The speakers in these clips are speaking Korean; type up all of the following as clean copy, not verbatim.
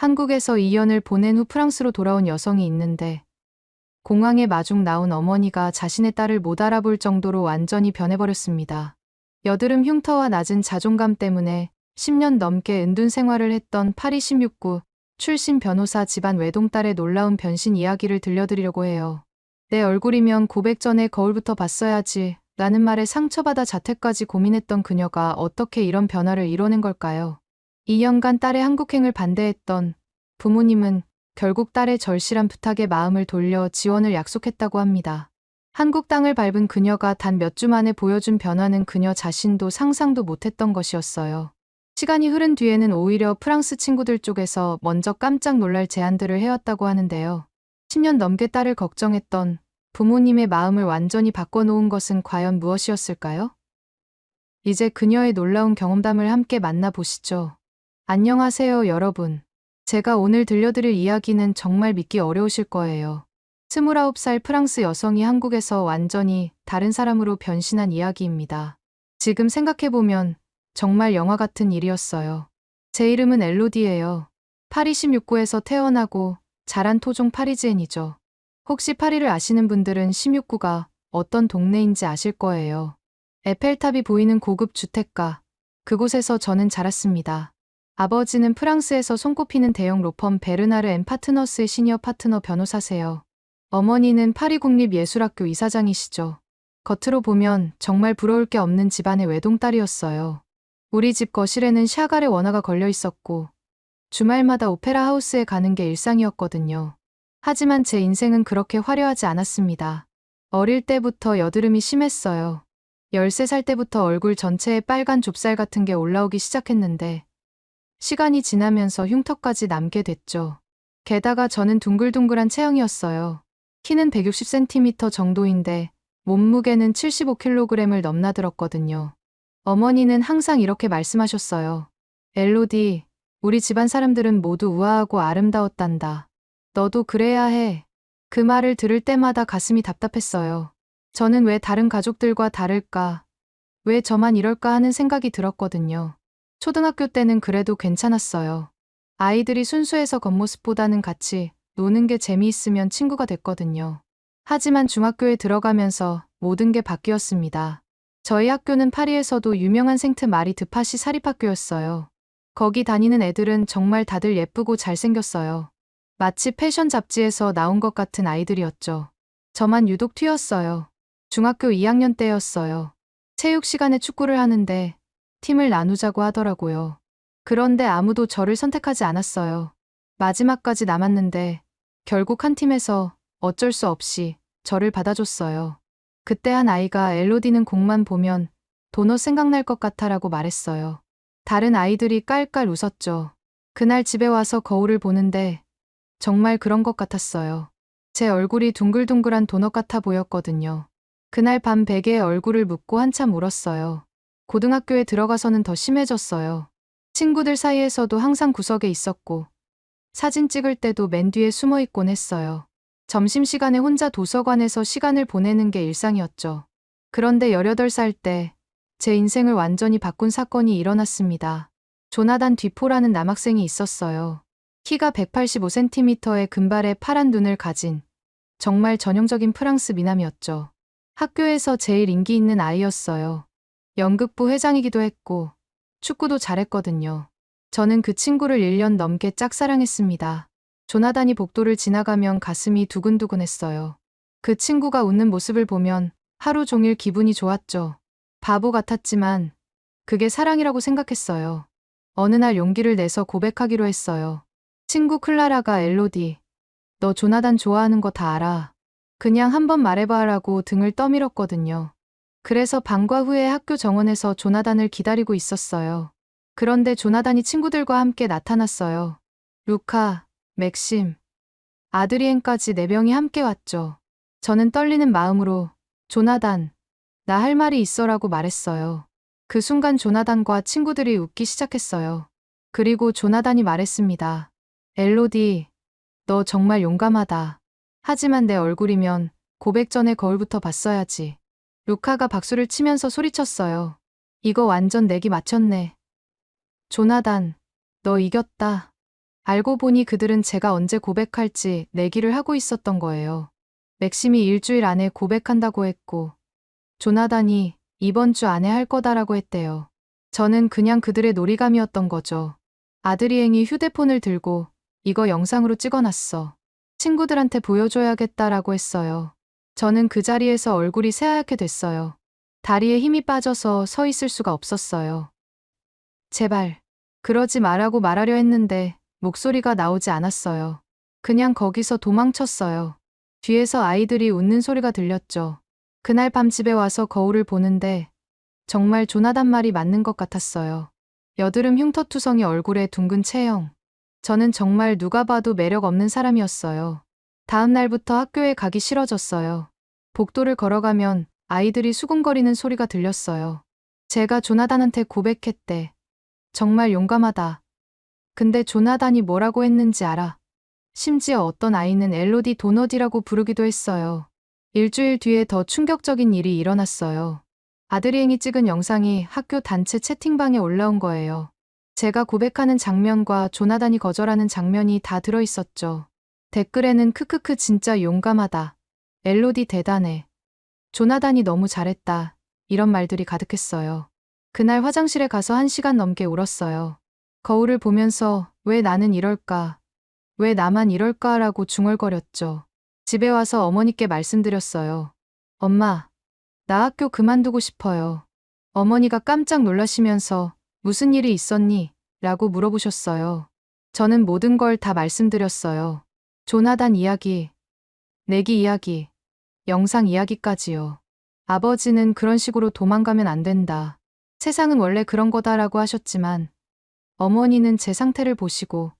한국에서 2년을 보낸 후 프랑스로 돌아온 여성이 있는데 공항에 마중 나온 어머니가 자신의 딸을 못 알아볼 정도로 완전히 변해버렸습니다. 여드름 흉터와 낮은 자존감 때문에 10년 넘게 은둔 생활을 했던 파리 16구 출신 변호사 집안 외동딸의 놀라운 변신 이야기를 들려드리려고 해요. 내 얼굴이면 고백 전에 거울부터 봤어야지 라는 말에 상처받아 자퇴까지 고민했던 그녀가 어떻게 이런 변화를 이뤄낸 걸까요? 2년간 딸의 한국행을 반대했던 부모님은 결국 딸의 절실한 부탁에 마음을 돌려 지원을 약속했다고 합니다. 한국 땅을 밟은 그녀가 단 몇 주 만에 보여준 변화는 그녀 자신도 상상도 못했던 것이었어요. 시간이 흐른 뒤에는 오히려 프랑스 친구들 쪽에서 먼저 깜짝 놀랄 제안들을 해왔다고 하는데요. 10년 넘게 딸을 걱정했던 부모님의 마음을 완전히 바꿔놓은 것은 과연 무엇이었을까요? 이제 그녀의 놀라운 경험담을 함께 만나보시죠. 안녕하세요, 여러분. 제가 오늘 들려드릴 이야기는 정말 믿기 어려우실 거예요. 29살 프랑스 여성이 한국에서 완전히 다른 사람으로 변신한 이야기입니다. 지금 생각해보면 정말 영화 같은 일이었어요. 제 이름은 엘로디예요. 파리 16구에서 태어나고 자란 토종 파리지엔이죠. 혹시 파리를 아시는 분들은 16구가 어떤 동네인지 아실 거예요. 에펠탑이 보이는 고급 주택가, 그곳에서 저는 자랐습니다. 아버지는 프랑스에서 손꼽히는 대형 로펌 베르나르 앤 파트너스의 시니어 파트너 변호사세요. 어머니는 파리 국립예술학교 이사장이시죠. 겉으로 보면 정말 부러울 게 없는 집안의 외동딸이었어요. 우리 집 거실에는 샤갈의 원화가 걸려 있었고 주말마다 오페라 하우스에 가는 게 일상이었거든요. 하지만 제 인생은 그렇게 화려하지 않았습니다. 어릴 때부터 여드름이 심했어요. 13살 때부터 얼굴 전체에 빨간 좁쌀 같은 게 올라오기 시작했는데 시간이 지나면서 흉터까지 남게 됐죠. 게다가 저는 둥글둥글한 체형이었어요. 키는 160cm 정도인데 몸무게는 75kg을 넘나들었거든요. 어머니는 항상 이렇게 말씀하셨어요. 엘로디, 우리 집안 사람들은 모두 우아하고 아름다웠단다. 너도 그래야 해. 그 말을 들을 때마다 가슴이 답답했어요. 저는 왜 다른 가족들과 다를까? 왜 저만 이럴까 하는 생각이 들었거든요. 초등학교 때는 그래도 괜찮았어요. 아이들이 순수해서 겉모습보다는 같이 노는 게 재미있으면 친구가 됐거든요. 하지만 중학교에 들어가면서 모든 게 바뀌었습니다. 저희 학교는 파리에서도 유명한 생트 마리 드파시 사립학교였어요. 거기 다니는 애들은 정말 다들 예쁘고 잘생겼어요. 마치 패션 잡지에서 나온 것 같은 아이들이었죠. 저만 유독 튀었어요. 중학교 2학년 때였어요. 체육 시간에 축구를 하는데 팀을 나누자고 하더라고요. 그런데 아무도 저를 선택하지 않았어요. 마지막까지 남았는데 결국 한 팀에서 어쩔 수 없이 저를 받아줬어요. 그때 한 아이가 엘로디는 공만 보면 도넛 생각날 것 같아라고 말했어요. 다른 아이들이 깔깔 웃었죠. 그날 집에 와서 거울을 보는데 정말 그런 것 같았어요. 제 얼굴이 둥글둥글한 도넛 같아 보였거든요. 그날 밤 베개에 얼굴을 묻고 한참 울었어요. 고등학교에 들어가서는 더 심해졌어요. 친구들 사이에서도 항상 구석에 있었고 사진 찍을 때도 맨 뒤에 숨어 있곤 했어요. 점심시간에 혼자 도서관에서 시간을 보내는 게 일상이었죠. 그런데 18살 때 제 인생을 완전히 바꾼 사건이 일어났습니다. 조나단 뒤포라는 남학생이 있었어요. 키가 185cm의 금발의 파란 눈을 가진 정말 전형적인 프랑스 미남이었죠. 학교에서 제일 인기 있는 아이였어요. 연극부 회장이기도 했고 축구도 잘했거든요. 저는 그 친구를 1년 넘게 짝사랑했습니다. 조나단이 복도를 지나가면 가슴이 두근두근했어요. 그 친구가 웃는 모습을 보면 하루 종일 기분이 좋았죠. 바보 같았지만 그게 사랑이라고 생각했어요. 어느 날 용기를 내서 고백하기로 했어요. 친구 클라라가 엘로디, 너 조나단 좋아하는 거 다 알아. 그냥 한번 말해봐라고 등을 떠밀었거든요. 그래서 방과 후에 학교 정원에서 조나단을 기다리고 있었어요. 그런데 조나단이 친구들과 함께 나타났어요. 루카, 맥심, 아드리엔까지 4명이 함께 왔죠. 저는 떨리는 마음으로 조나단, 나 할 말이 있어라고 말했어요. 그 순간 조나단과 친구들이 웃기 시작했어요. 그리고 조나단이 말했습니다. 엘로디, 너 정말 용감하다. 하지만 내 얼굴이면 고백 전에 거울부터 봤어야지. 루카가 박수를 치면서 소리쳤어요. 이거 완전 내기 맞췄네. 조나단, 너 이겼다. 알고 보니 그들은 제가 언제 고백할지 내기를 하고 있었던 거예요. 맥심이 일주일 안에 고백한다고 했고, 조나단이 이번 주 안에 할 거다라고 했대요. 저는 그냥 그들의 놀이감이었던 거죠. 아드리앵이 휴대폰을 들고 이거 영상으로 찍어놨어. 친구들한테 보여줘야겠다라고 했어요. 저는 그 자리에서 얼굴이 새하얗게 됐어요. 다리에 힘이 빠져서 서 있을 수가 없었어요. 제발, 그러지 말라고 말하려 했는데 목소리가 나오지 않았어요. 그냥 거기서 도망쳤어요. 뒤에서 아이들이 웃는 소리가 들렸죠. 그날 밤 집에 와서 거울을 보는데 정말 조나단 말이 맞는 것 같았어요. 여드름 흉터투성이 얼굴에 둥근 체형. 저는 정말 누가 봐도 매력 없는 사람이었어요. 다음 날부터 학교에 가기 싫어졌어요. 복도를 걸어가면 아이들이 수군거리는 소리가 들렸어요. 제가 조나단한테 고백했대. 정말 용감하다. 근데 조나단이 뭐라고 했는지 알아? 심지어 어떤 아이는 엘로디 도넛이라고 부르기도 했어요. 일주일 뒤에 더 충격적인 일이 일어났어요. 아드리앵이 찍은 영상이 학교 단체 채팅방에 올라온 거예요. 제가 고백하는 장면과 조나단이 거절하는 장면이 다 들어있었죠. 댓글에는 크크크 진짜 용감하다. 엘로디 대단해. 조나단이 너무 잘했다. 이런 말들이 가득했어요. 그날 화장실에 가서 1시간 넘게 울었어요. 거울을 보면서 왜 나는 이럴까? 왜 나만 이럴까라고 중얼거렸죠. 집에 와서 어머니께 말씀드렸어요. 엄마, 나 학교 그만두고 싶어요. 어머니가 깜짝 놀라시면서 무슨 일이 있었니? 라고 물어보셨어요. 저는 모든 걸 다 말씀드렸어요. 조나단 이야기, 내기 이야기, 영상 이야기까지요. 아버지는 그런 식으로 도망가면 안 된다. 세상은 원래 그런 거다라고 하셨지만 어머니는 제 상태를 보시고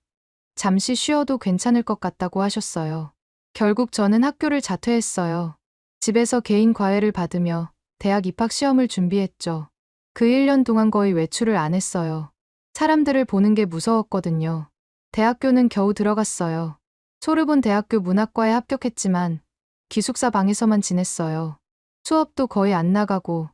잠시 쉬어도 괜찮을 것 같다고 하셨어요. 결국 저는 학교를 자퇴했어요. 집에서 개인 과외를 받으며 대학 입학 시험을 준비했죠. 그 1년 동안 거의 외출을 안 했어요. 사람들을 보는 게 무서웠거든요. 대학교는 겨우 들어갔어요. 소르본 대학교 문학과에 합격했지만 기숙사 방에서만 지냈어요. 수업도 거의 안 나가고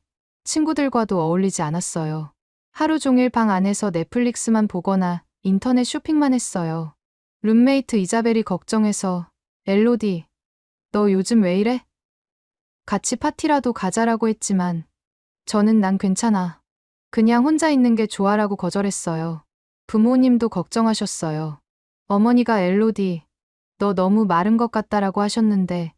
친구들과도 어울리지 않았어요. 하루 종일 방 안에서 넷플릭스만 보거나 인터넷 쇼핑만 했어요. 룸메이트 이자벨이 걱정해서 엘로디, 너 요즘 왜 이래? 같이 파티라도 가자라고 했지만 저는 난 괜찮아. 그냥 혼자 있는 게 좋아라고 거절했어요. 부모님도 걱정하셨어요. 어머니가 엘로디, 너 너무 마른 것 같다라고 하셨는데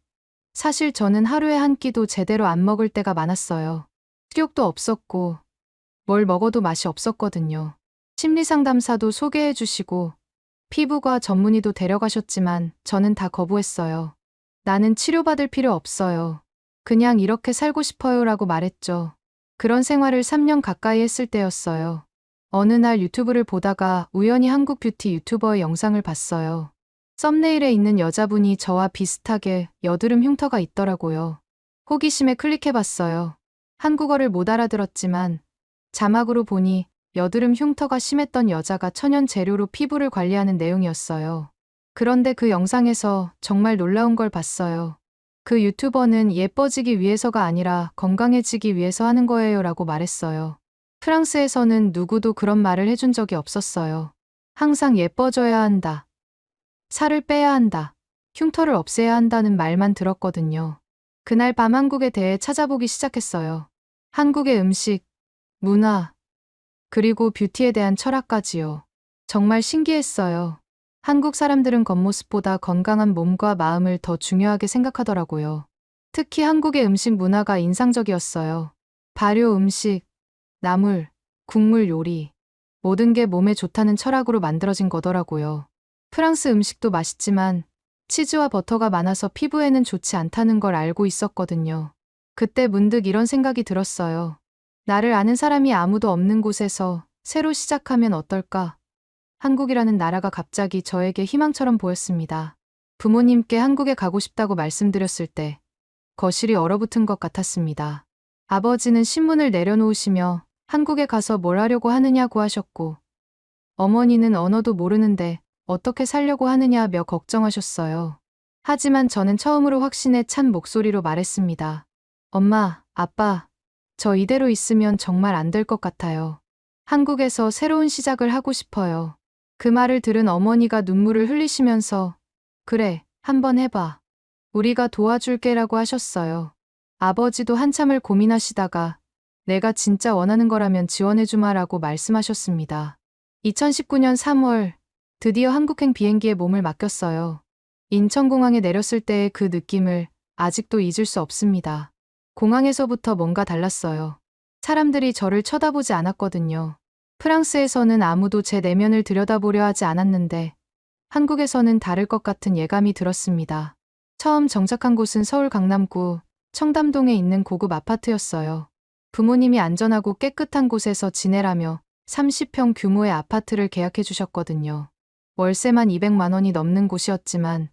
사실 저는 하루에 한 끼도 제대로 안 먹을 때가 많았어요. 식욕도 없었고 뭘 먹어도 맛이 없었거든요. 심리상담사도 소개해 주시고 피부과 전문의도 데려가셨지만 저는 다 거부했어요. 나는 치료받을 필요 없어요. 그냥 이렇게 살고 싶어요라고 말했죠. 그런 생활을 3년 가까이 했을 때였어요. 어느 날 유튜브를 보다가 우연히 한국 뷰티 유튜버의 영상을 봤어요. 썸네일에 있는 여자분이 저와 비슷하게 여드름 흉터가 있더라고요. 호기심에 클릭해봤어요. 한국어를 못 알아들었지만 자막으로 보니 여드름 흉터가 심했던 여자가 천연 재료로 피부를 관리하는 내용이었어요. 그런데 그 영상에서 정말 놀라운 걸 봤어요. 그 유튜버는 예뻐지기 위해서가 아니라 건강해지기 위해서 하는 거예요 라고 말했어요. 프랑스에서는 누구도 그런 말을 해준 적이 없었어요. 항상 예뻐져야 한다. 살을 빼야 한다. 흉터를 없애야 한다는 말만 들었거든요. 그날 밤 한국에 대해 찾아보기 시작했어요. 한국의 음식, 문화, 그리고 뷰티에 대한 철학까지요. 정말 신기했어요. 한국 사람들은 겉모습보다 건강한 몸과 마음을 더 중요하게 생각하더라고요. 특히 한국의 음식 문화가 인상적이었어요. 발효 음식, 나물, 국물 요리, 모든 게 몸에 좋다는 철학으로 만들어진 거더라고요. 프랑스 음식도 맛있지만 치즈와 버터가 많아서 피부에는 좋지 않다는 걸 알고 있었거든요. 그때 문득 이런 생각이 들었어요. 나를 아는 사람이 아무도 없는 곳에서 새로 시작하면 어떨까? 한국이라는 나라가 갑자기 저에게 희망처럼 보였습니다. 부모님께 한국에 가고 싶다고 말씀드렸을 때 거실이 얼어붙은 것 같았습니다. 아버지는 신문을 내려놓으시며 한국에 가서 뭘 하려고 하느냐고 하셨고 어머니는 언어도 모르는데 어떻게 살려고 하느냐며 걱정하셨어요. 하지만 저는 처음으로 확신에 찬 목소리로 말했습니다. 엄마, 아빠, 저 이대로 있으면 정말 안 될 것 같아요. 한국에서 새로운 시작을 하고 싶어요. 그 말을 들은 어머니가 눈물을 흘리시면서 그래, 한번 해봐. 우리가 도와줄게라고 하셨어요. 아버지도 한참을 고민하시다가 내가 진짜 원하는 거라면 지원해주마라고 말씀하셨습니다. 2019년 3월 드디어 한국행 비행기에 몸을 맡겼어요. 인천공항에 내렸을 때의 그 느낌을 아직도 잊을 수 없습니다. 공항에서부터 뭔가 달랐어요. 사람들이 저를 쳐다보지 않았거든요. 프랑스에서는 아무도 제 내면을 들여다보려 하지 않았는데 한국에서는 다를 것 같은 예감이 들었습니다. 처음 정착한 곳은 서울 강남구 청담동에 있는 고급 아파트였어요. 부모님이 안전하고 깨끗한 곳에서 지내라며 30평 규모의 아파트를 계약해 주셨거든요. 월세만 200만 원이 넘는 곳이었지만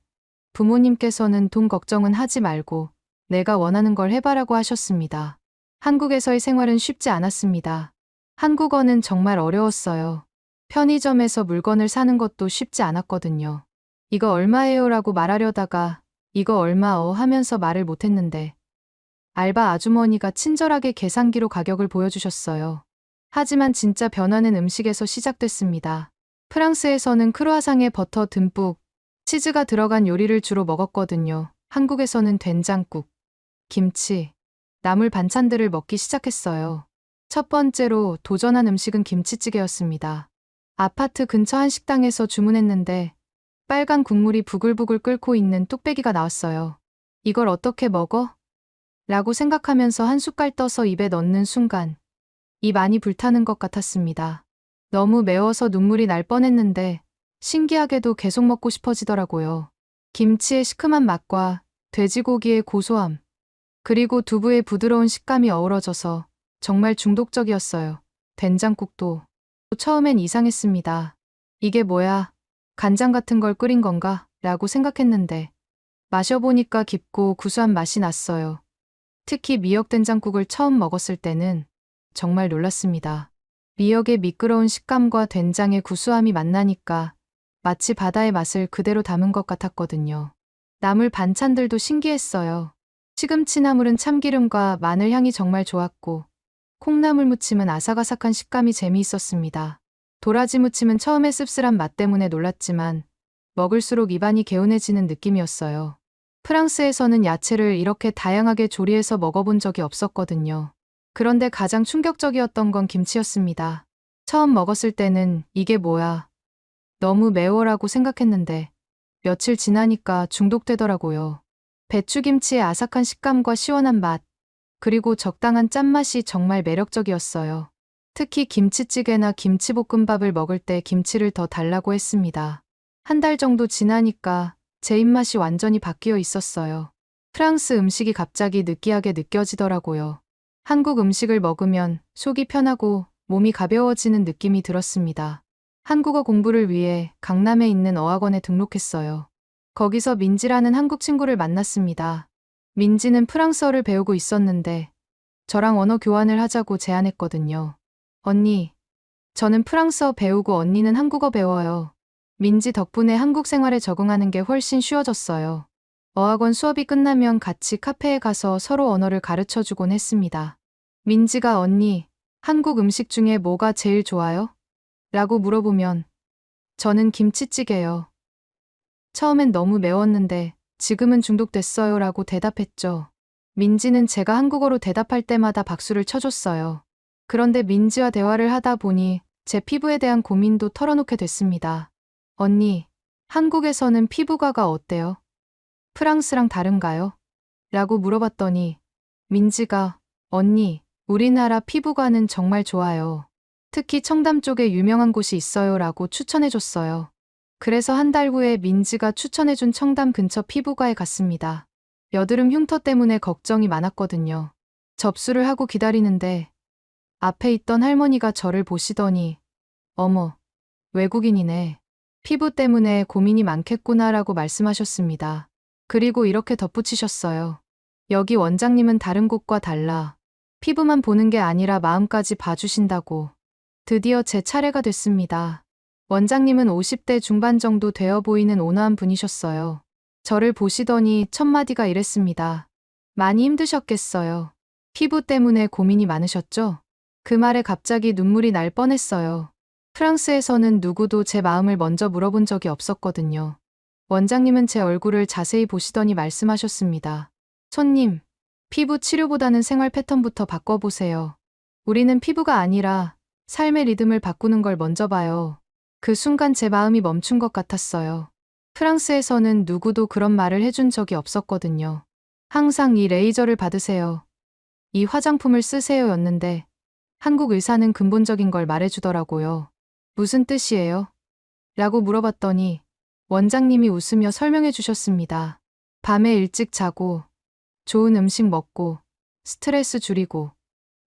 부모님께서는 돈 걱정은 하지 말고 내가 원하는 걸 해봐라고 하셨습니다. 한국에서의 생활은 쉽지 않았습니다. 한국어는 정말 어려웠어요. 편의점에서 물건을 사는 것도 쉽지 않았거든요. 이거 얼마예요? 라고 말하려다가 이거 얼마어 하면서 말을 못했는데 알바 아주머니가 친절하게 계산기로 가격을 보여주셨어요. 하지만 진짜 변화는 음식에서 시작됐습니다. 프랑스에서는 크루아상에 버터 듬뿍 치즈가 들어간 요리를 주로 먹었거든요. 한국에서는 된장국, 김치, 나물 반찬들을 먹기 시작했어요. 첫 번째로 도전한 음식은 김치찌개였습니다. 아파트 근처 한 식당에서 주문했는데 빨간 국물이 부글부글 끓고 있는 뚝배기가 나왔어요. 이걸 어떻게 먹어? 라고 생각하면서 한 숟갈 떠서 입에 넣는 순간 입 안이 불타는 것 같았습니다. 너무 매워서 눈물이 날 뻔했는데 신기하게도 계속 먹고 싶어지더라고요. 김치의 시큼한 맛과 돼지고기의 고소함, 그리고 두부의 부드러운 식감이 어우러져서 정말 중독적이었어요. 된장국도 처음엔 이상했습니다. 이게 뭐야? 간장 같은 걸 끓인 건가? 라고 생각했는데 마셔보니까 깊고 구수한 맛이 났어요. 특히 미역 된장국을 처음 먹었을 때는 정말 놀랐습니다. 미역의 미끄러운 식감과 된장의 구수함이 만나니까 마치 바다의 맛을 그대로 담은 것 같았거든요. 나물 반찬들도 신기했어요. 시금치나물은 참기름과 마늘 향이 정말 좋았고 콩나물 무침은 아삭아삭한 식감이 재미있었습니다. 도라지 무침은 처음에 씁쓸한 맛 때문에 놀랐지만 먹을수록 입안이 개운해지는 느낌이었어요. 프랑스에서는 야채를 이렇게 다양하게 조리해서 먹어본 적이 없었거든요. 그런데 가장 충격적이었던 건 김치였습니다. 처음 먹었을 때는 이게 뭐야? 너무 매워라고 생각했는데 며칠 지나니까 중독되더라고요. 배추김치의 아삭한 식감과 시원한 맛, 그리고 적당한 짠맛이 정말 매력적이었어요. 특히 김치찌개나 김치볶음밥을 먹을 때 김치를 더 달라고 했습니다. 한 달 정도 지나니까 제 입맛이 완전히 바뀌어 있었어요. 프랑스 음식이 갑자기 느끼하게 느껴지더라고요. 한국 음식을 먹으면 속이 편하고 몸이 가벼워지는 느낌이 들었습니다. 한국어 공부를 위해 강남에 있는 어학원에 등록했어요. 거기서 민지라는 한국 친구를 만났습니다. 민지는 프랑스어를 배우고 있었는데 저랑 언어 교환을 하자고 제안했거든요. 언니, 저는 프랑스어 배우고 언니는 한국어 배워요. 민지 덕분에 한국 생활에 적응하는 게 훨씬 쉬워졌어요. 어학원 수업이 끝나면 같이 카페에 가서 서로 언어를 가르쳐주곤 했습니다. 민지가 언니, 한국 음식 중에 뭐가 제일 좋아요? 라고 물어보면 저는 김치찌개요. 처음엔 너무 매웠는데 지금은 중독됐어요 라고 대답했죠. 민지는 제가 한국어로 대답할 때마다 박수를 쳐줬어요. 그런데 민지와 대화를 하다 보니 제 피부에 대한 고민도 털어놓게 됐습니다. 언니, 한국에서는 피부과가 어때요? 프랑스랑 다른가요? 라고 물어봤더니 민지가 언니, 우리나라 피부과는 정말 좋아요. 특히 청담 쪽에 유명한 곳이 있어요 라고 추천해줬어요. 그래서 한 달 후에 민지가 추천해준 청담 근처 피부과에 갔습니다. 여드름 흉터 때문에 걱정이 많았거든요. 접수를 하고 기다리는데 앞에 있던 할머니가 저를 보시더니 어머, 외국인이네. 피부 때문에 고민이 많겠구나라고 말씀하셨습니다. 그리고 이렇게 덧붙이셨어요. 여기 원장님은 다른 곳과 달라. 피부만 보는 게 아니라 마음까지 봐주신다고. 드디어 제 차례가 됐습니다. 원장님은 50대 중반 정도 되어 보이는 온화한 분이셨어요. 저를 보시더니 첫 마디가 이랬습니다. 많이 힘드셨겠어요. 피부 때문에 고민이 많으셨죠? 그 말에 갑자기 눈물이 날 뻔했어요. 프랑스에서는 누구도 제 마음을 먼저 물어본 적이 없었거든요. 원장님은 제 얼굴을 자세히 보시더니 말씀하셨습니다. 손님, 피부 치료보다는 생활 패턴부터 바꿔보세요. 우리는 피부가 아니라 삶의 리듬을 바꾸는 걸 먼저 봐요. 그 순간 제 마음이 멈춘 것 같았어요. 프랑스에서는 누구도 그런 말을 해준 적이 없었거든요. 항상 이 레이저를 받으세요. 이 화장품을 쓰세요 였는데 한국 의사는 근본적인 걸 말해주더라고요. 무슨 뜻이에요? 라고 물어봤더니 원장님이 웃으며 설명해 주셨습니다. 밤에 일찍 자고, 좋은 음식 먹고, 스트레스 줄이고,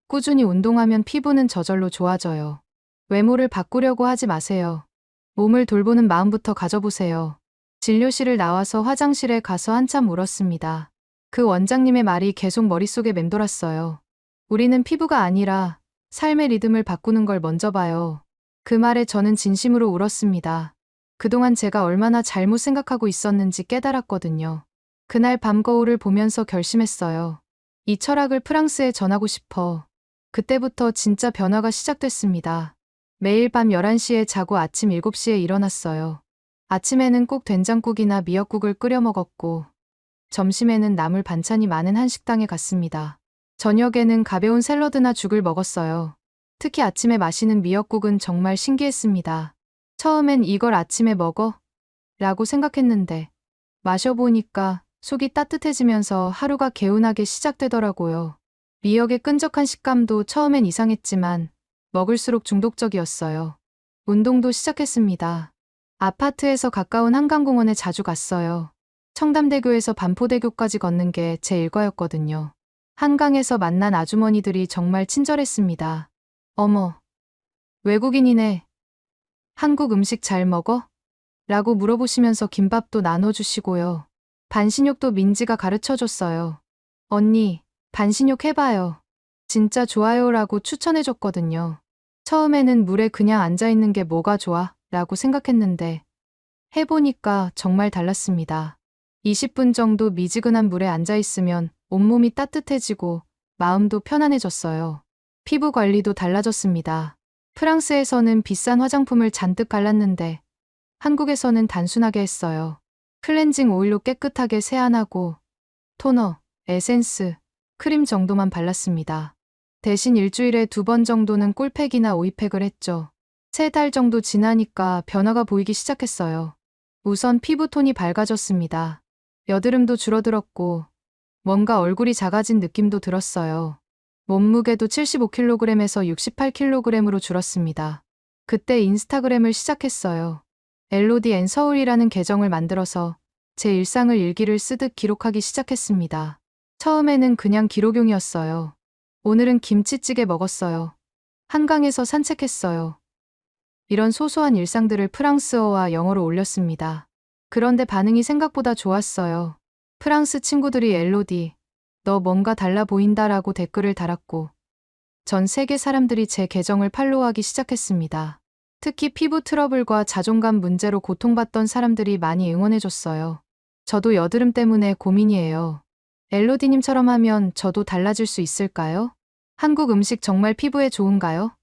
꾸준히 운동하면 피부는 저절로 좋아져요. 외모를 바꾸려고 하지 마세요. 몸을 돌보는 마음부터 가져보세요. 진료실을 나와서 화장실에 가서 한참 울었습니다. 그 원장님의 말이 계속 머릿속에 맴돌았어요. 우리는 피부가 아니라 삶의 리듬을 바꾸는 걸 먼저 봐요. 그 말에 저는 진심으로 울었습니다. 그동안 제가 얼마나 잘못 생각하고 있었는지 깨달았거든요. 그날 밤 거울을 보면서 결심했어요. 이 철학을 프랑스에 전하고 싶어. 그때부터 진짜 변화가 시작됐습니다. 매일 밤 11시에 자고 아침 7시에 일어났어요. 아침에는 꼭 된장국이나 미역국을 끓여 먹었고, 점심에는 나물 반찬이 많은 한식당에 갔습니다. 저녁에는 가벼운 샐러드나 죽을 먹었어요. 특히 아침에 마시는 미역국은 정말 신기했습니다. 처음엔 이걸 아침에 먹어? 라고 생각했는데 마셔보니까 속이 따뜻해지면서 하루가 개운하게 시작되더라고요. 미역의 끈적한 식감도 처음엔 이상했지만 먹을수록 중독적이었어요. 운동도 시작했습니다. 아파트에서 가까운 한강공원에 자주 갔어요. 청담대교에서 반포대교까지 걷는 게 제 일과였거든요. 한강에서 만난 아주머니들이 정말 친절했습니다. 어머, 외국인이네. 한국 음식 잘 먹어? 라고 물어보시면서 김밥도 나눠주시고요. 반신욕도 민지가 가르쳐줬어요. 언니, 반신욕 해봐요. 진짜 좋아요 라고 추천해줬거든요. 처음에는 물에 그냥 앉아있는 게 뭐가 좋아? 라고 생각했는데 해보니까 정말 달랐습니다. 20분 정도 미지근한 물에 앉아있으면 온몸이 따뜻해지고 마음도 편안해졌어요. 피부 관리도 달라졌습니다. 프랑스에서는 비싼 화장품을 잔뜩 발랐는데 한국에서는 단순하게 했어요. 클렌징 오일로 깨끗하게 세안하고 토너, 에센스, 크림 정도만 발랐습니다. 대신 일주일에 2번 정도는 꿀팩이나 오이팩을 했죠. 3달 정도 지나니까 변화가 보이기 시작했어요. 우선 피부톤이 밝아졌습니다. 여드름도 줄어들었고 뭔가 얼굴이 작아진 느낌도 들었어요. 몸무게도 75kg에서 68kg으로 줄었습니다. 그때 인스타그램을 시작했어요. 엘로디 앤 서울이라는 계정을 만들어서 제 일상을 일기를 쓰듯 기록하기 시작했습니다. 처음에는 그냥 기록용이었어요. 오늘은 김치찌개 먹었어요. 한강에서 산책했어요. 이런 소소한 일상들을 프랑스어와 영어로 올렸습니다. 그런데 반응이 생각보다 좋았어요. 프랑스 친구들이 엘로디, 너 뭔가 달라 보인다라고 댓글을 달았고 전 세계 사람들이 제 계정을 팔로우하기 시작했습니다. 특히 피부 트러블과 자존감 문제로 고통받던 사람들이 많이 응원해줬어요. 저도 여드름 때문에 고민이에요. 엘로디님처럼 하면 저도 달라질 수 있을까요? 한국 음식 정말 피부에 좋은가요?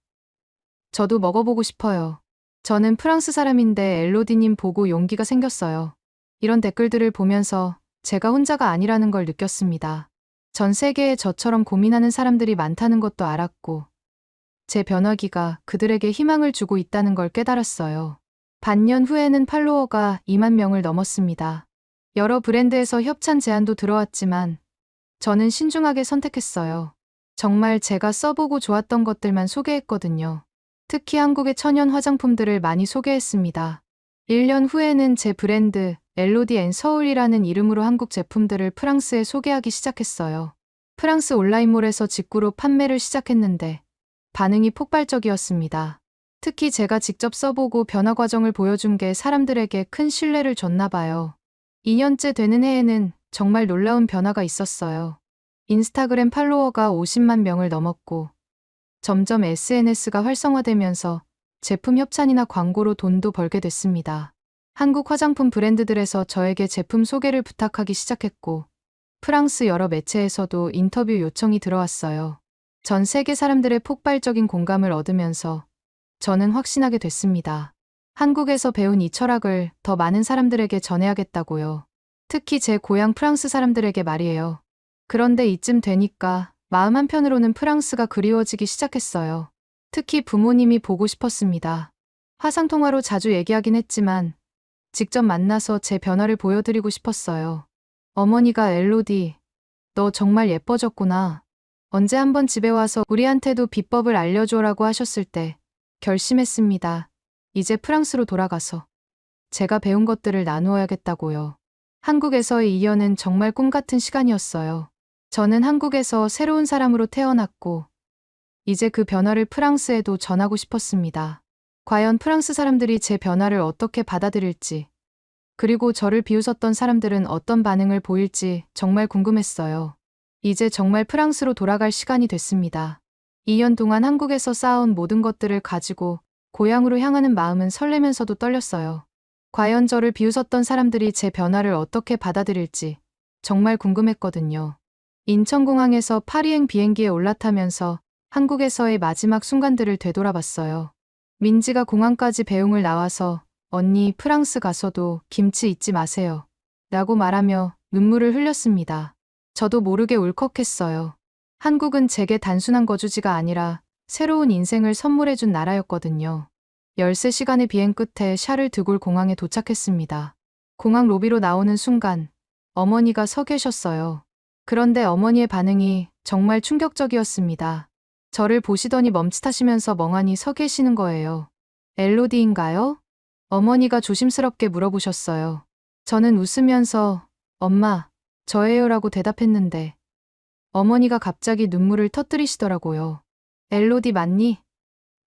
저도 먹어보고 싶어요. 저는 프랑스 사람인데 엘로디님 보고 용기가 생겼어요. 이런 댓글들을 보면서 제가 혼자가 아니라는 걸 느꼈습니다. 전 세계에 저처럼 고민하는 사람들이 많다는 것도 알았고 제 변화기가 그들에게 희망을 주고 있다는 걸 깨달았어요. 반년 후에는 팔로워가 2만 명을 넘었습니다. 여러 브랜드에서 협찬 제안도 들어왔지만 저는 신중하게 선택했어요. 정말 제가 써보고 좋았던 것들만 소개했거든요. 특히 한국의 천연 화장품들을 많이 소개했습니다. 1년 후에는 제 브랜드 엘로디 앤 서울이라는 이름으로 한국 제품들을 프랑스에 소개하기 시작했어요. 프랑스 온라인몰에서 직구로 판매를 시작했는데 반응이 폭발적이었습니다. 특히 제가 직접 써보고 변화 과정을 보여준 게 사람들에게 큰 신뢰를 줬나 봐요. 2년째 되는 해에는 정말 놀라운 변화가 있었어요. 인스타그램 팔로워가 50만 명을 넘었고 점점 SNS가 활성화되면서 제품 협찬이나 광고로 돈도 벌게 됐습니다. 한국 화장품 브랜드들에서 저에게 제품 소개를 부탁하기 시작했고 프랑스 여러 매체에서도 인터뷰 요청이 들어왔어요. 전 세계 사람들의 폭발적인 공감을 얻으면서 저는 확신하게 됐습니다. 한국에서 배운 이 철학을 더 많은 사람들에게 전해야겠다고요. 특히 제 고향 프랑스 사람들에게 말이에요. 그런데 이쯤 되니까 마음 한편으로는 프랑스가 그리워지기 시작했어요. 특히 부모님이 보고 싶었습니다. 화상통화로 자주 얘기하긴 했지만 직접 만나서 제 변화를 보여드리고 싶었어요. 어머니가 엘로디, 너 정말 예뻐졌구나. 언제 한번 집에 와서 우리한테도 비법을 알려줘라고 하셨을 때 결심했습니다. 이제 프랑스로 돌아가서 제가 배운 것들을 나누어야겠다고요. 한국에서의 2년은 정말 꿈 같은 시간이었어요. 저는 한국에서 새로운 사람으로 태어났고 이제 그 변화를 프랑스에도 전하고 싶었습니다. 과연 프랑스 사람들이 제 변화를 어떻게 받아들일지, 그리고 저를 비웃었던 사람들은 어떤 반응을 보일지 정말 궁금했어요. 이제 정말 프랑스로 돌아갈 시간이 됐습니다. 2년 동안 한국에서 쌓아온 모든 것들을 가지고 고향으로 향하는 마음은 설레면서도 떨렸어요. 과연 저를 비웃었던 사람들이 제 변화를 어떻게 받아들일지 정말 궁금했거든요. 인천공항에서 파리행 비행기에 올라타면서 한국에서의 마지막 순간들을 되돌아봤어요. 민지가 공항까지 배웅을 나와서 언니 프랑스 가서도 김치 잊지 마세요. 라고 말하며 눈물을 흘렸습니다. 저도 모르게 울컥했어요. 한국은 제게 단순한 거주지가 아니라 새로운 인생을 선물해준 나라였거든요. 13시간의 비행 끝에 샤를 드골 공항에 도착했습니다. 공항 로비로 나오는 순간 어머니가 서 계셨어요. 그런데 어머니의 반응이 정말 충격적이었습니다. 저를 보시더니 멈칫하시면서 멍하니 서 계시는 거예요. 엘로디인가요? 어머니가 조심스럽게 물어보셨어요. 저는 웃으면서 엄마, 저예요라고 대답했는데 어머니가 갑자기 눈물을 터뜨리시더라고요. 엘로디 맞니?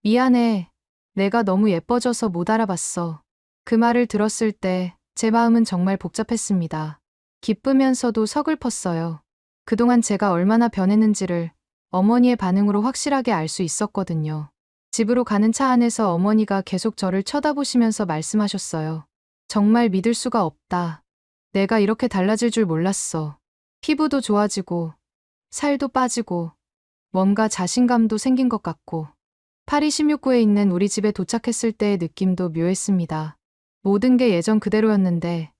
미안해. 내가 너무 예뻐져서 못 알아봤어. 그 말을 들었을 때 제 마음은 정말 복잡했습니다. 기쁘면서도 서글펐어요. 그동안 제가 얼마나 변했는지를 어머니의 반응으로 확실하게 알 수 있었거든요. 집으로 가는 차 안에서 어머니가 계속 저를 쳐다보시면서 말씀하셨어요. 정말 믿을 수가 없다. 내가 이렇게 달라질 줄 몰랐어. 피부도 좋아지고, 살도 빠지고, 뭔가 자신감도 생긴 것 같고, 파리 16구에 있는 우리 집에 도착했을 때의 느낌도 묘했습니다. 모든 게 예전 그대로였는데,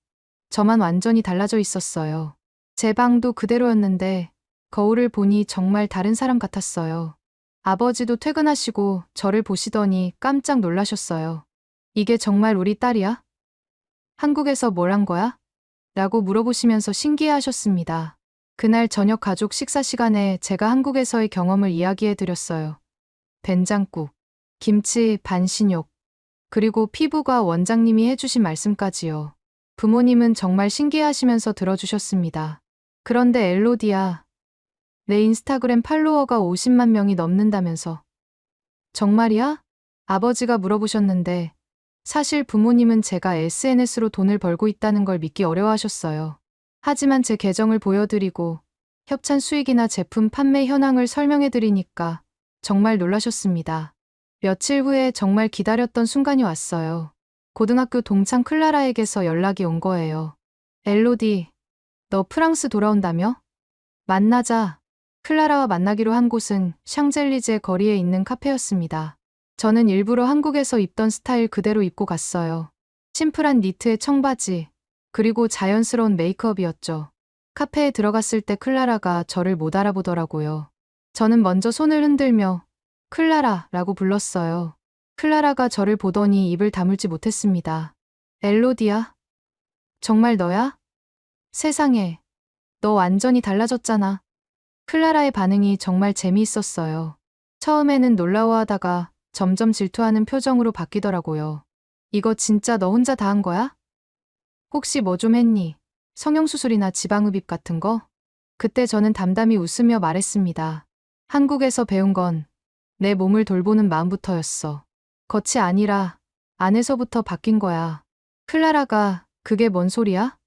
저만 완전히 달라져 있었어요. 제 방도 그대로였는데, 거울을 보니 정말 다른 사람 같았어요. 아버지도 퇴근하시고 저를 보시더니 깜짝 놀라셨어요. 이게 정말 우리 딸이야? 한국에서 뭘 한 거야? 라고 물어보시면서 신기해하셨습니다. 그날 저녁 가족 식사 시간에 제가 한국에서의 경험을 이야기해 드렸어요. 된장국, 김치, 반신욕, 그리고 피부가 원장님이 해주신 말씀까지요. 부모님은 정말 신기해하시면서 들어주셨습니다. 그런데 엘로디야, 내 인스타그램 팔로워가 50만 명이 넘는다면서. 정말이야? 아버지가 물어보셨는데 사실 부모님은 제가 SNS로 돈을 벌고 있다는 걸 믿기 어려워하셨어요. 하지만 제 계정을 보여드리고 협찬 수익이나 제품 판매 현황을 설명해드리니까 정말 놀라셨습니다. 며칠 후에 정말 기다렸던 순간이 왔어요. 고등학교 동창 클라라에게서 연락이 온 거예요. 엘로디, 너 프랑스 돌아온다며? 만나자. 클라라와 만나기로 한 곳은 샹젤리제 거리에 있는 카페였습니다. 저는 일부러 한국에서 입던 스타일 그대로 입고 갔어요. 심플한 니트에 청바지, 그리고 자연스러운 메이크업이었죠. 카페에 들어갔을 때 클라라가 저를 못 알아보더라고요. 저는 먼저 손을 흔들며 클라라라고 불렀어요. 클라라가 저를 보더니 입을 다물지 못했습니다. 엘로디야? 정말 너야? 세상에, 너 완전히 달라졌잖아. 클라라의 반응이 정말 재미있었어요. 처음에는 놀라워하다가 점점 질투하는 표정으로 바뀌더라고요. 이거 진짜 너 혼자 다 한 거야? 혹시 뭐 좀 했니? 성형수술이나 지방흡입 같은 거? 그때 저는 담담히 웃으며 말했습니다. 한국에서 배운 건 내 몸을 돌보는 마음부터였어. 겉이 아니라 안에서부터 바뀐 거야. 클라라가 그게 뭔 소리야?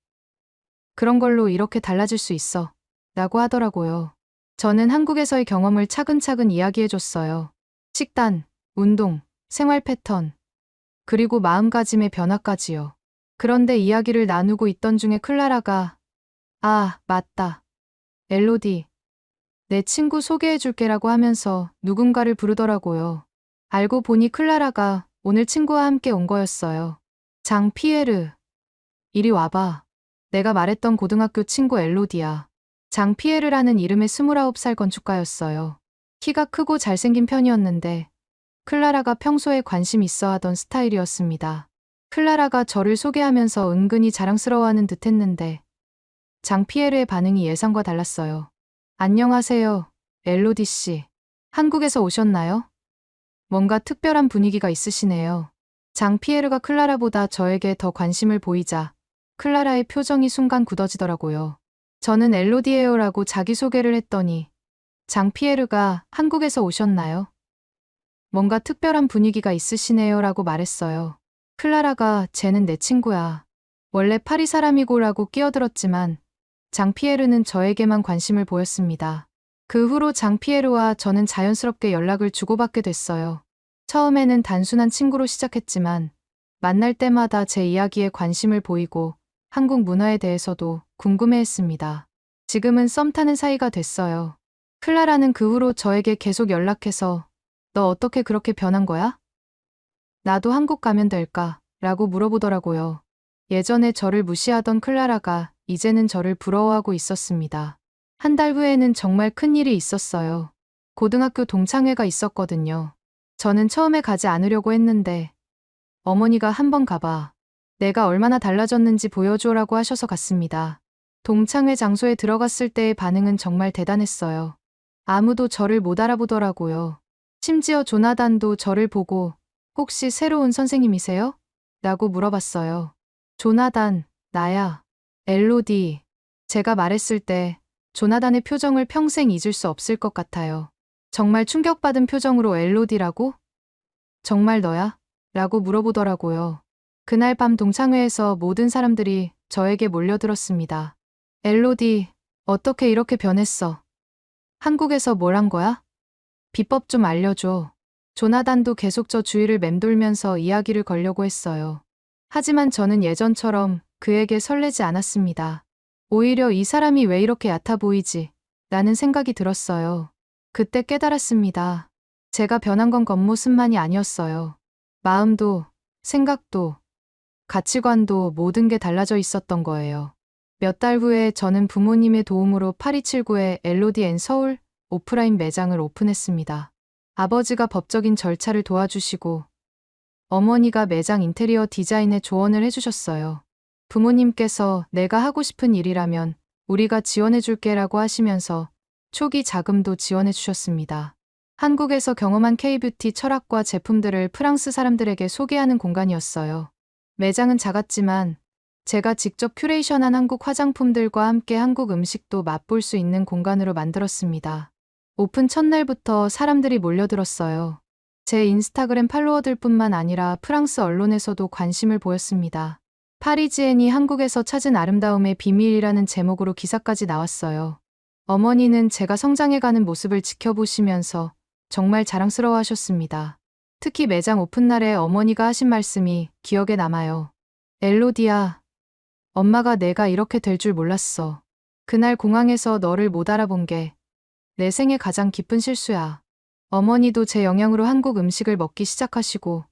그런 걸로 이렇게 달라질 수 있어. 라고 하더라고요. 저는 한국에서의 경험을 차근차근 이야기해줬어요. 식단, 운동, 생활 패턴, 그리고 마음가짐의 변화까지요. 그런데 이야기를 나누고 있던 중에 클라라가 아, 맞다. 엘로디, 내 친구 소개해줄게라고 하면서 누군가를 부르더라고요. 알고 보니 클라라가 오늘 친구와 함께 온 거였어요. 장 피에르, 이리 와봐. 내가 말했던 고등학교 친구 엘로디야. 장 피에르라는 이름의 29살 건축가였어요. 키가 크고 잘생긴 편이었는데 클라라가 평소에 관심 있어 하던 스타일이었습니다. 클라라가 저를 소개하면서 은근히 자랑스러워하는 듯 했는데 장 피에르의 반응이 예상과 달랐어요. 안녕하세요, 엘로디 씨. 한국에서 오셨나요? 뭔가 특별한 분위기가 있으시네요. 장 피에르가 클라라보다 저에게 더 관심을 보이자 클라라의 표정이 순간 굳어지더라고요. 저는 엘로디예요라고 자기소개를 했더니 장 피에르가 한국에서 오셨나요? 뭔가 특별한 분위기가 있으시네요라고 말했어요. 클라라가 쟤는 내 친구야. 원래 파리 사람이고라고 끼어들었지만 장 피에르는 저에게만 관심을 보였습니다. 그 후로 장 피에르와 저는 자연스럽게 연락을 주고받게 됐어요. 처음에는 단순한 친구로 시작했지만 만날 때마다 제 이야기에 관심을 보이고 한국 문화에 대해서도 궁금해했습니다. 지금은 썸 타는 사이가 됐어요. 클라라는 그 후로 저에게 계속 연락해서 너 어떻게 그렇게 변한 거야? 나도 한국 가면 될까? 라고 물어보더라고요. 예전에 저를 무시하던 클라라가 이제는 저를 부러워하고 있었습니다. 한 달 후에는 정말 큰일이 있었어요. 고등학교 동창회가 있었거든요. 저는 처음에 가지 않으려고 했는데 어머니가 한번 가봐. 내가 얼마나 달라졌는지 보여줘라고 하셔서 갔습니다. 동창회 장소에 들어갔을 때의 반응은 정말 대단했어요. 아무도 저를 못 알아보더라고요. 심지어 조나단도 저를 보고 혹시 새로운 선생님이세요? 라고 물어봤어요. 조나단, 나야. 엘로디. 제가 말했을 때 조나단의 표정을 평생 잊을 수 없을 것 같아요. 정말 충격받은 표정으로 엘로디라고? 정말 너야? 라고 물어보더라고요. 그날 밤 동창회에서 모든 사람들이 저에게 몰려들었습니다. 엘로디, 어떻게 이렇게 변했어? 한국에서 뭘 한 거야? 비법 좀 알려줘. 조나단도 계속 저 주위를 맴돌면서 이야기를 걸려고 했어요. 하지만 저는 예전처럼 그에게 설레지 않았습니다. 오히려 이 사람이 왜 이렇게 얕아 보이지? 라는 생각이 들었어요. 그때 깨달았습니다. 제가 변한 건 겉모습만이 아니었어요. 마음도, 생각도, 가치관도 모든 게 달라져 있었던 거예요. 몇 달 후에 저는 부모님의 도움으로 파리7구의 엘로디 앤 서울 오프라인 매장을 오픈했습니다. 아버지가 법적인 절차를 도와주시고 어머니가 매장 인테리어 디자인에 조언을 해주셨어요. 부모님께서 내가 하고 싶은 일이라면 우리가 지원해줄게라고 하시면서 초기 자금도 지원해주셨습니다. 한국에서 경험한 K-뷰티 철학과 제품들을 프랑스 사람들에게 소개하는 공간이었어요. 매장은 작았지만 제가 직접 큐레이션한 한국 화장품들과 함께 한국 음식도 맛볼 수 있는 공간으로 만들었습니다. 오픈 첫날부터 사람들이 몰려들었어요. 제 인스타그램 팔로워들뿐만 아니라 프랑스 언론에서도 관심을 보였습니다. 파리지엔이 한국에서 찾은 아름다움의 비밀이라는 제목으로 기사까지 나왔어요. 어머니는 제가 성장해가는 모습을 지켜보시면서 정말 자랑스러워하셨습니다. 특히 매장 오픈날에 어머니가 하신 말씀이 기억에 남아요. 엘로디야, 엄마가 내가 이렇게 될 줄 몰랐어. 그날 공항에서 너를 못 알아본 게 내 생애 가장 깊은 실수야. 어머니도 제 영향으로 한국 음식을 먹기 시작하시고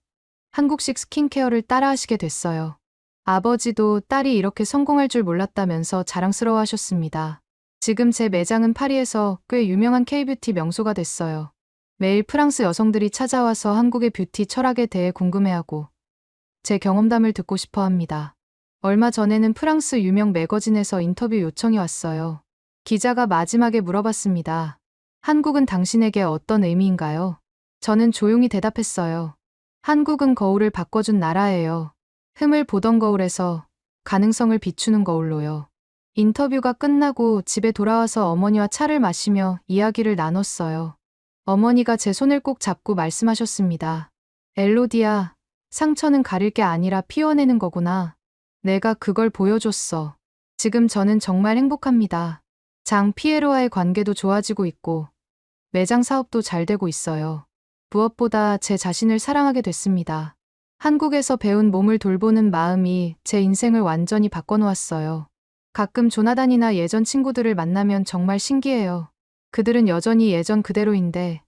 한국식 스킨케어를 따라하시게 됐어요. 아버지도 딸이 이렇게 성공할 줄 몰랐다면서 자랑스러워하셨습니다. 지금 제 매장은 파리에서 꽤 유명한 K-뷰티 명소가 됐어요. 매일 프랑스 여성들이 찾아와서 한국의 뷰티 철학에 대해 궁금해하고 제 경험담을 듣고 싶어 합니다. 얼마 전에는 프랑스 유명 매거진에서 인터뷰 요청이 왔어요. 기자가 마지막에 물어봤습니다. 한국은 당신에게 어떤 의미인가요? 저는 조용히 대답했어요. 한국은 거울을 바꿔준 나라예요. 흠을 보던 거울에서 가능성을 비추는 거울로요. 인터뷰가 끝나고 집에 돌아와서 어머니와 차를 마시며 이야기를 나눴어요. 어머니가 제 손을 꼭 잡고 말씀하셨습니다. 엘로디야, 상처는 가릴 게 아니라 피워내는 거구나. 내가 그걸 보여줬어. 지금 저는 정말 행복합니다. 장 피에로와의 관계도 좋아지고 있고 매장 사업도 잘 되고 있어요. 무엇보다 제 자신을 사랑하게 됐습니다. 한국에서 배운 몸을 돌보는 마음이 제 인생을 완전히 바꿔놓았어요. 가끔 조나단이나 예전 친구들을 만나면 정말 신기해요. 그들은 여전히 예전 그대로인데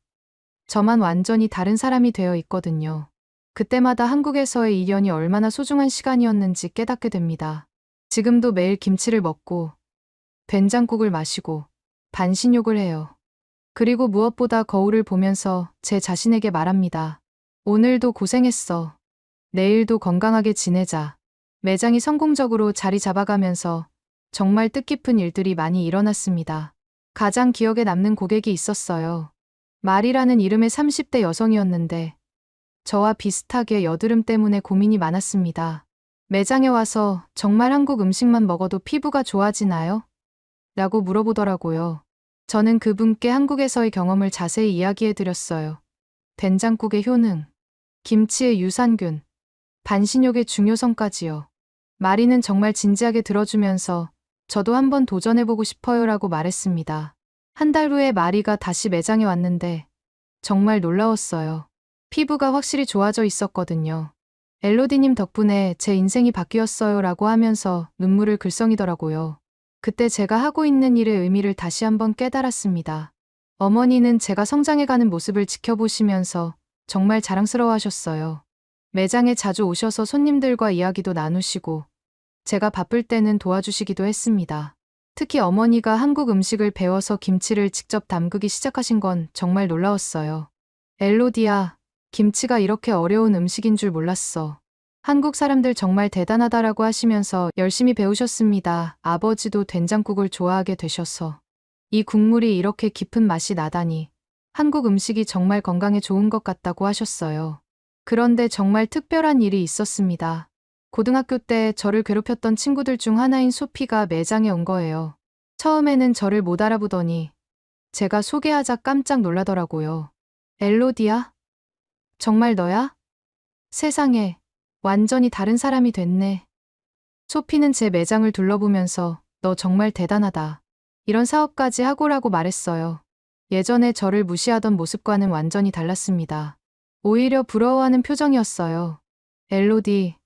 저만 완전히 다른 사람이 되어 있거든요. 그때마다 한국에서의 2년이 얼마나 소중한 시간이었는지 깨닫게 됩니다. 지금도 매일 김치를 먹고 된장국을 마시고 반신욕을 해요. 그리고 무엇보다 거울을 보면서 제 자신에게 말합니다. 오늘도 고생했어. 내일도 건강하게 지내자. 매장이 성공적으로 자리 잡아가면서 정말 뜻깊은 일들이 많이 일어났습니다. 가장 기억에 남는 고객이 있었어요. 말이라는 이름의 30대 여성이었는데 저와 비슷하게 여드름 때문에 고민이 많았습니다. 매장에 와서 정말 한국 음식만 먹어도 피부가 좋아지나요? 라고 물어보더라고요. 저는 그분께 한국에서의 경험을 자세히 이야기해 드렸어요. 된장국의 효능, 김치의 유산균, 반신욕의 중요성까지요. 마리는 정말 진지하게 들어주면서 저도 한번 도전해보고 싶어요라고 말했습니다. 한 달 후에 마리가 다시 매장에 왔는데 정말 놀라웠어요. 피부가 확실히 좋아져 있었거든요. 엘로디님 덕분에 제 인생이 바뀌었어요 라고 하면서 눈물을 글썽이더라고요. 그때 제가 하고 있는 일의 의미를 다시 한번 깨달았습니다. 어머니는 제가 성장해가는 모습을 지켜보시면서 정말 자랑스러워 하셨어요. 매장에 자주 오셔서 손님들과 이야기도 나누시고 제가 바쁠 때는 도와주시기도 했습니다. 특히 어머니가 한국 음식을 배워서 김치를 직접 담그기 시작하신 건 정말 놀라웠어요. 엘로디야, 김치가 이렇게 어려운 음식인 줄 몰랐어. 한국 사람들 정말 대단하다라고 하시면서 열심히 배우셨습니다. 아버지도 된장국을 좋아하게 되셔서. 이 국물이 이렇게 깊은 맛이 나다니. 한국 음식이 정말 건강에 좋은 것 같다고 하셨어요. 그런데 정말 특별한 일이 있었습니다. 고등학교 때 저를 괴롭혔던 친구들 중 하나인 소피가 매장에 온 거예요. 처음에는 저를 못 알아보더니 제가 소개하자 깜짝 놀라더라고요. 엘로디야? 정말 너야? 세상에, 완전히 다른 사람이 됐네. 소피는 제 매장을 둘러보면서 너 정말 대단하다. 이런 사업까지 하고라고 말했어요. 예전에 저를 무시하던 모습과는 완전히 달랐습니다. 오히려 부러워하는 표정이었어요. 엘로디,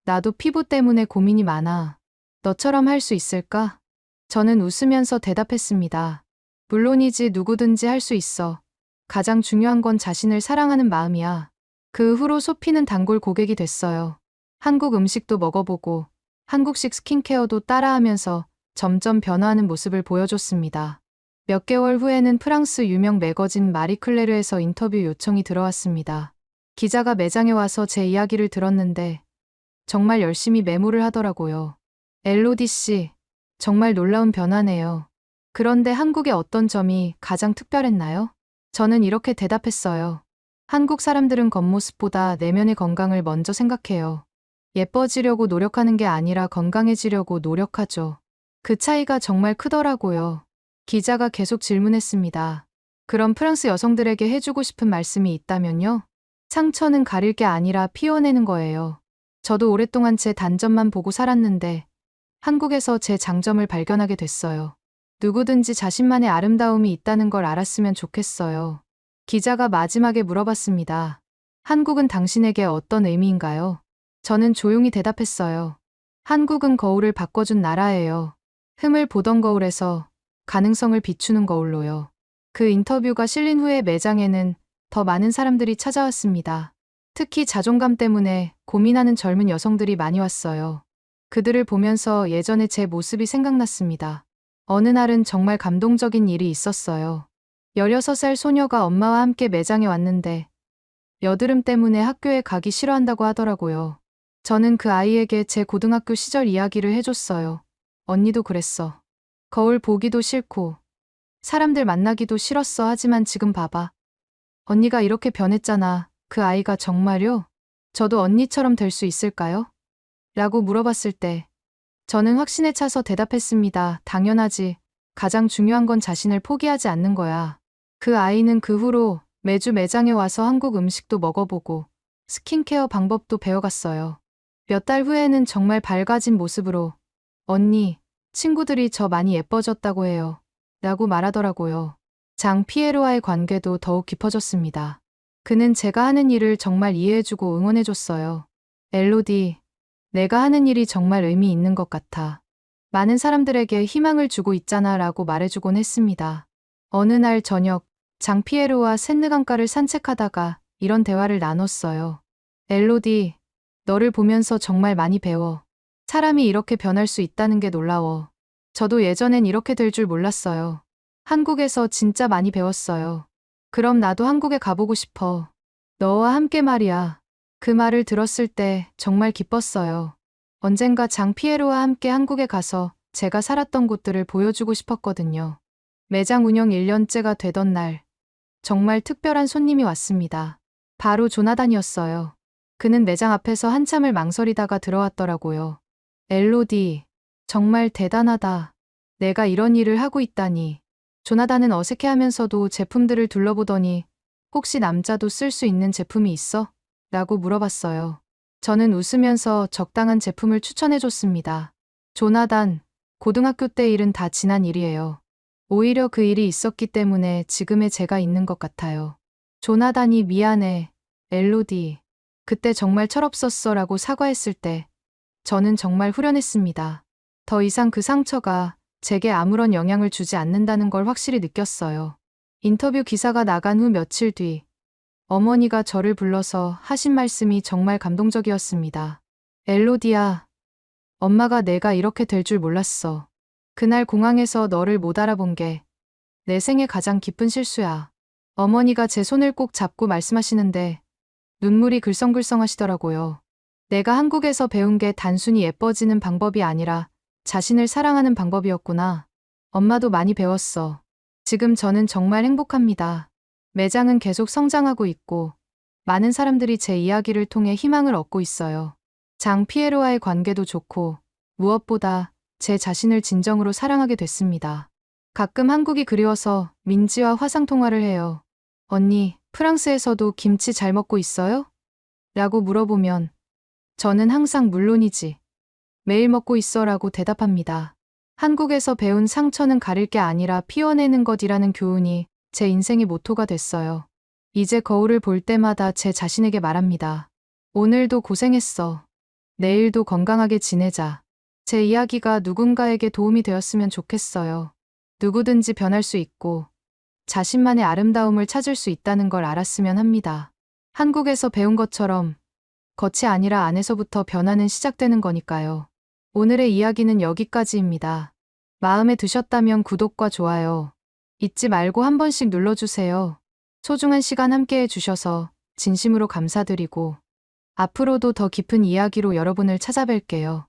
나도 피부 때문에 고민이 많아. 너처럼 할 수 있을까? 저는 웃으면서 대답했습니다. 물론이지 누구든지 할 수 있어. 가장 중요한 건 자신을 사랑하는 마음이야. 그 후로 소피는 단골 고객이 됐어요. 한국 음식도 먹어보고 한국식 스킨케어도 따라하면서 점점 변화하는 모습을 보여줬습니다. 몇 개월 후에는 프랑스 유명 매거진 마리클레르에서 인터뷰 요청이 들어왔습니다. 기자가 매장에 와서 제 이야기를 들었는데 정말 열심히 메모를 하더라고요. 엘로디 씨, 정말 놀라운 변화네요. 그런데 한국의 어떤 점이 가장 특별했나요? 저는 이렇게 대답했어요. 한국 사람들은 겉모습보다 내면의 건강을 먼저 생각해요. 예뻐지려고 노력하는 게 아니라 건강해지려고 노력하죠. 그 차이가 정말 크더라고요. 기자가 계속 질문했습니다. 그럼 프랑스 여성들에게 해주고 싶은 말씀이 있다면요? 상처는 가릴 게 아니라 피워내는 거예요. 저도 오랫동안 제 단점만 보고 살았는데 한국에서 제 장점을 발견하게 됐어요. 누구든지 자신만의 아름다움이 있다는 걸 알았으면 좋겠어요. 기자가 마지막에 물어봤습니다. 한국은 당신에게 어떤 의미인가요? 저는 조용히 대답했어요. 한국은 거울을 바꿔준 나라예요. 흠을 보던 거울에서 가능성을 비추는 거울로요. 그 인터뷰가 실린 후에 매장에는 더 많은 사람들이 찾아왔습니다. 특히 자존감 때문에 고민하는 젊은 여성들이 많이 왔어요. 그들을 보면서 예전의 제 모습이 생각났습니다. 어느 날은 정말 감동적인 일이 있었어요. 16살 소녀가 엄마와 함께 매장에 왔는데 여드름 때문에 학교에 가기 싫어한다고 하더라고요. 저는 그 아이에게 제 고등학교 시절 이야기를 해줬어요. 언니도 그랬어. 거울 보기도 싫고 사람들 만나기도 싫었어. 하지만 지금 봐봐. 언니가 이렇게 변했잖아. 그 아이가 정말요? 저도 언니처럼 될 수 있을까요? 라고 물어봤을 때 저는 확신에 차서 대답했습니다. 당연하지. 가장 중요한 건 자신을 포기하지 않는 거야. 그 아이는 그 후로 매주 매장에 와서 한국 음식도 먹어보고 스킨케어 방법도 배워갔어요. 몇 달 후에는 정말 밝아진 모습으로 언니, 친구들이 저 많이 예뻐졌다고 해요. 라고 말하더라고요. 장 피에로와의 관계도 더욱 깊어졌습니다. 그는 제가 하는 일을 정말 이해해주고 응원해줬어요. 엘로디, 내가 하는 일이 정말 의미 있는 것 같아. 많은 사람들에게 희망을 주고 있잖아 라고 말해주곤 했습니다. 어느 날 저녁, 장피에르와 샌느 강가를 산책하다가 이런 대화를 나눴어요. 엘로디, 너를 보면서 정말 많이 배워. 사람이 이렇게 변할 수 있다는 게 놀라워. 저도 예전엔 이렇게 될 줄 몰랐어요. 한국에서 진짜 많이 배웠어요. 그럼 나도 한국에 가보고 싶어. 너와 함께 말이야. 그 말을 들었을 때 정말 기뻤어요. 언젠가 장피에르와 함께 한국에 가서 제가 살았던 곳들을 보여주고 싶었거든요. 매장 운영 1년째가 되던 날, 정말 특별한 손님이 왔습니다. 바로 조나단이었어요. 그는 매장 앞에서 한참을 망설이다가 들어왔더라고요. 엘로디, 정말 대단하다. 내가 이런 일을 하고 있다니. 조나단은 어색해하면서도 제품들을 둘러보더니 혹시 남자도 쓸 수 있는 제품이 있어? 라고 물어봤어요. 저는 웃으면서 적당한 제품을 추천해줬습니다. 조나단, 고등학교 때 일은 다 지난 일이에요. 오히려 그 일이 있었기 때문에 지금의 제가 있는 것 같아요. 조나단이 미안해, 엘로디. 그때 정말 철없었어 라고 사과했을 때 저는 정말 후련했습니다. 더 이상 그 상처가 제게 아무런 영향을 주지 않는다는 걸 확실히 느꼈어요. 인터뷰 기사가 나간 후 며칠 뒤 어머니가 저를 불러서 하신 말씀이 정말 감동적이었습니다. 엘로디야, 엄마가 내가 이렇게 될 줄 몰랐어. 그날 공항에서 너를 못 알아본 게 내 생애 가장 깊은 실수야. 어머니가 제 손을 꼭 잡고 말씀하시는데 눈물이 글썽글썽 하시더라고요. 내가 한국에서 배운 게 단순히 예뻐지는 방법이 아니라 자신을 사랑하는 방법이었구나. 엄마도 많이 배웠어. 지금 저는 정말 행복합니다. 매장은 계속 성장하고 있고 많은 사람들이 제 이야기를 통해 희망을 얻고 있어요. 장 피에로와의 관계도 좋고 무엇보다 제 자신을 진정으로 사랑하게 됐습니다. 가끔 한국이 그리워서 민지와 화상통화를 해요. 언니, 프랑스에서도 김치 잘 먹고 있어요? 라고 물어보면 저는 항상 물론이지. 매일 먹고 있어 라고 대답합니다. 한국에서 배운 상처는 가릴 게 아니라 피워내는 것이라는 교훈이 제 인생의 모토가 됐어요. 이제 거울을 볼 때마다 제 자신에게 말합니다. 오늘도 고생했어. 내일도 건강하게 지내자. 제 이야기가 누군가에게 도움이 되었으면 좋겠어요. 누구든지 변할 수 있고 자신만의 아름다움을 찾을 수 있다는 걸 알았으면 합니다. 한국에서 배운 것처럼 겉이 아니라 안에서부터 변화는 시작되는 거니까요. 오늘의 이야기는 여기까지입니다. 마음에 드셨다면 구독과 좋아요 잊지 말고 한 번씩 눌러주세요. 소중한 시간 함께 해주셔서 진심으로 감사드리고 앞으로도 더 깊은 이야기로 여러분을 찾아뵐게요.